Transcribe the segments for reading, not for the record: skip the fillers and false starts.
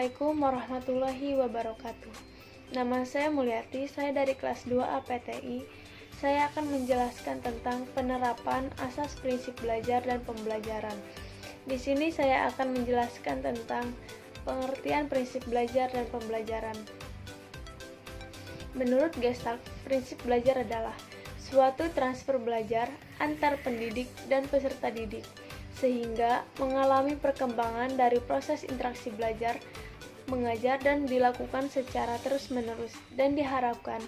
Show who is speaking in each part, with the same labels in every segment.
Speaker 1: Assalamualaikum warahmatullahi wabarakatuh. Nama saya Mulyati, saya dari kelas 2A PTI. Saya akan menjelaskan tentang penerapan asas prinsip belajar dan pembelajaran. Di sini saya akan menjelaskan tentang pengertian prinsip belajar dan pembelajaran. Menurut Gestalt, prinsip belajar adalah suatu transfer belajar antar pendidik dan peserta didik, sehingga mengalami perkembangan dari proses interaksi belajar, mengajar dan dilakukan secara terus-menerus, dan diharapkan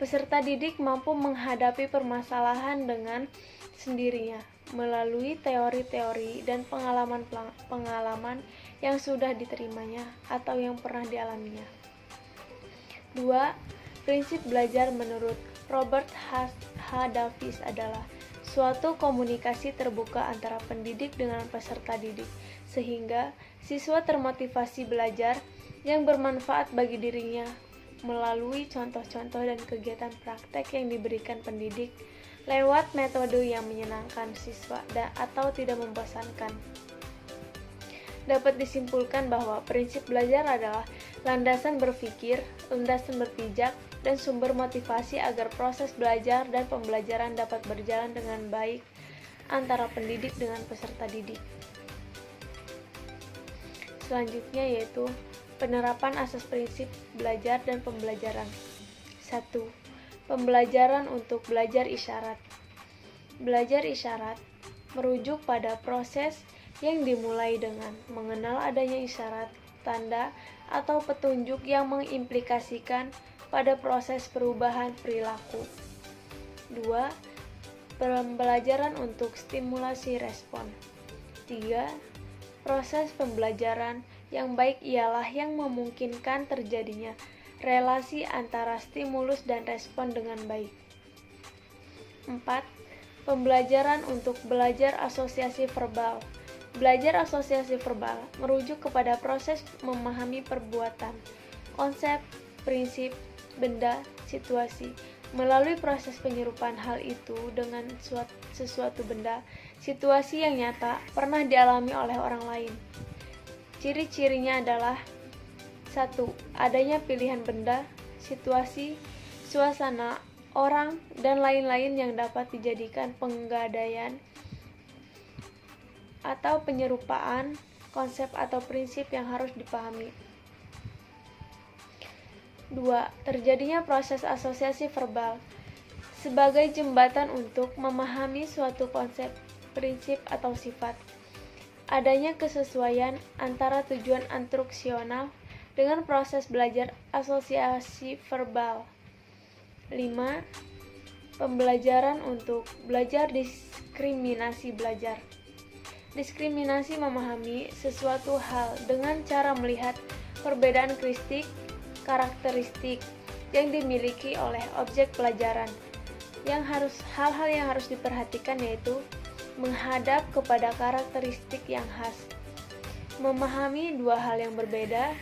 Speaker 1: peserta didik mampu menghadapi permasalahan dengan sendirinya melalui teori-teori dan pengalaman yang sudah diterimanya atau yang pernah dialaminya. 2. Prinsip belajar menurut Robert H. Davis adalah suatu komunikasi terbuka antara pendidik dengan peserta didik, sehingga siswa termotivasi belajar yang bermanfaat bagi dirinya melalui contoh-contoh dan kegiatan praktek yang diberikan pendidik lewat metode yang menyenangkan siswa atau tidak membosankan. Dapat disimpulkan bahwa prinsip belajar adalah landasan berpikir, landasan berpijak, dan sumber motivasi agar proses belajar dan pembelajaran dapat berjalan dengan baik antara pendidik dengan peserta didik. Selanjutnya yaitu penerapan asas prinsip belajar dan pembelajaran. 1. Pembelajaran untuk belajar isyarat. Belajar isyarat merujuk pada proses yang dimulai dengan mengenal adanya isyarat, tanda, atau petunjuk yang mengimplikasikan pada proses perubahan perilaku. 2. Pembelajaran untuk stimulasi respon. 3. Proses pembelajaran yang baik ialah yang memungkinkan terjadinya relasi antara stimulus dan respon dengan baik. 4. Pembelajaran untuk belajar asosiasi verbal. Belajar asosiasi verbal merujuk kepada proses memahami perbuatan, konsep, prinsip, benda, situasi. Melalui proses penyerupaan hal itu dengan sesuatu benda, situasi yang nyata pernah dialami oleh orang lain. Ciri-cirinya adalah 1. Adanya pilihan benda, situasi, suasana, orang, dan lain-lain yang dapat dijadikan penggadaian atau penyerupaan konsep atau prinsip yang harus dipahami. 2. Terjadinya proses asosiasi verbal sebagai jembatan untuk memahami suatu konsep, prinsip, atau sifat. Adanya kesesuaian antara tujuan instruksional dengan proses belajar asosiasi verbal. 5. Pembelajaran untuk belajar diskriminasi belajar. Diskriminasi memahami sesuatu hal dengan cara melihat perbedaan karakteristik yang dimiliki oleh objek pelajaran. Hal-hal yang harus diperhatikan yaitu menghadap kepada karakteristik yang khas, memahami dua hal yang berbeda,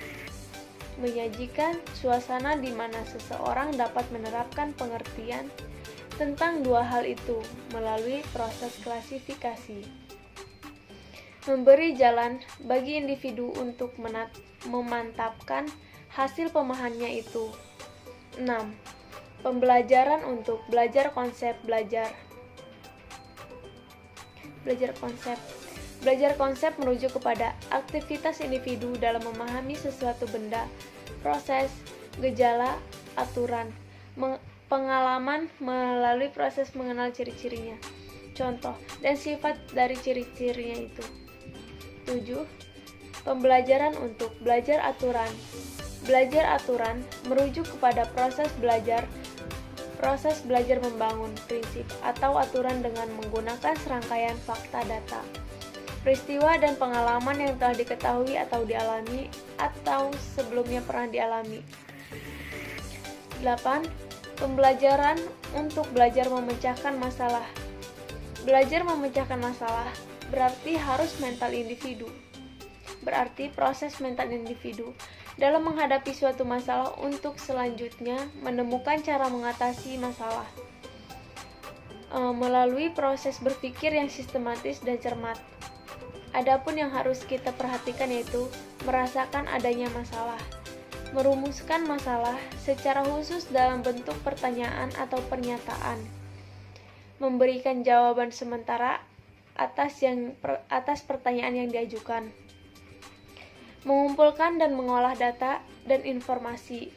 Speaker 1: menyajikan suasana di mana seseorang dapat menerapkan pengertian tentang dua hal itu melalui proses klasifikasi, memberi jalan bagi individu untuk memantapkan hasil pemahamannya itu. 6. Pembelajaran untuk belajar konsep belajar. Belajar konsep merujuk kepada aktivitas individu dalam memahami sesuatu benda, proses, gejala, aturan, pengalaman melalui proses mengenal ciri-cirinya, contoh, dan sifat dari ciri-cirinya itu. 7. Pembelajaran untuk belajar aturan. Belajar aturan merujuk kepada proses belajar membangun prinsip atau aturan dengan menggunakan serangkaian fakta data, peristiwa dan pengalaman yang telah diketahui atau dialami atau sebelumnya pernah dialami. 8. Pembelajaran untuk belajar memecahkan masalah. Belajar memecahkan masalah berarti harus mental individu. Berarti proses mental individu dalam menghadapi suatu masalah untuk selanjutnya menemukan cara mengatasi masalah melalui proses berpikir yang sistematis dan cermat. Adapun yang harus kita perhatikan yaitu merasakan adanya masalah. Merumuskan masalah secara khusus dalam bentuk pertanyaan atau pernyataan. Memberikan jawaban sementara atas pertanyaan yang diajukan. Mengumpulkan dan mengolah data dan informasi.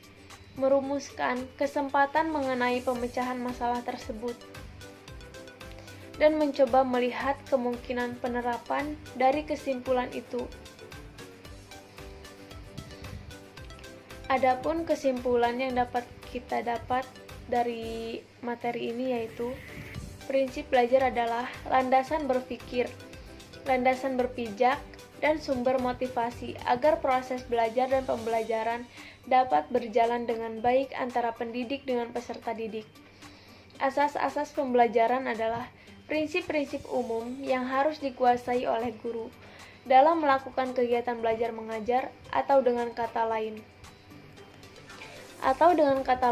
Speaker 1: Merumuskan kesempatan mengenai pemecahan masalah tersebut. Dan mencoba melihat kemungkinan penerapan dari kesimpulan itu. Adapun kesimpulan yang dapat kita dapat dari materi ini yaitu prinsip belajar adalah landasan berpikir, landasan berpijak, dan sumber motivasi agar proses belajar dan pembelajaran dapat berjalan dengan baik antara pendidik dengan peserta didik. Asas-asas pembelajaran adalah prinsip-prinsip umum yang harus dikuasai oleh guru dalam melakukan kegiatan belajar mengajar atau dengan kata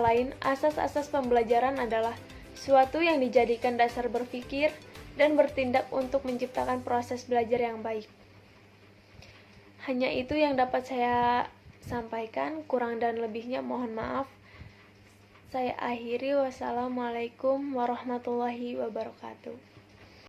Speaker 1: lain, asas-asas pembelajaran adalah suatu yang dijadikan dasar berpikir dan bertindak untuk menciptakan proses belajar yang baik. Hanya itu yang dapat saya sampaikan, kurang dan lebihnya mohon maaf. Saya akhiri, wassalamualaikum warahmatullahi wabarakatuh.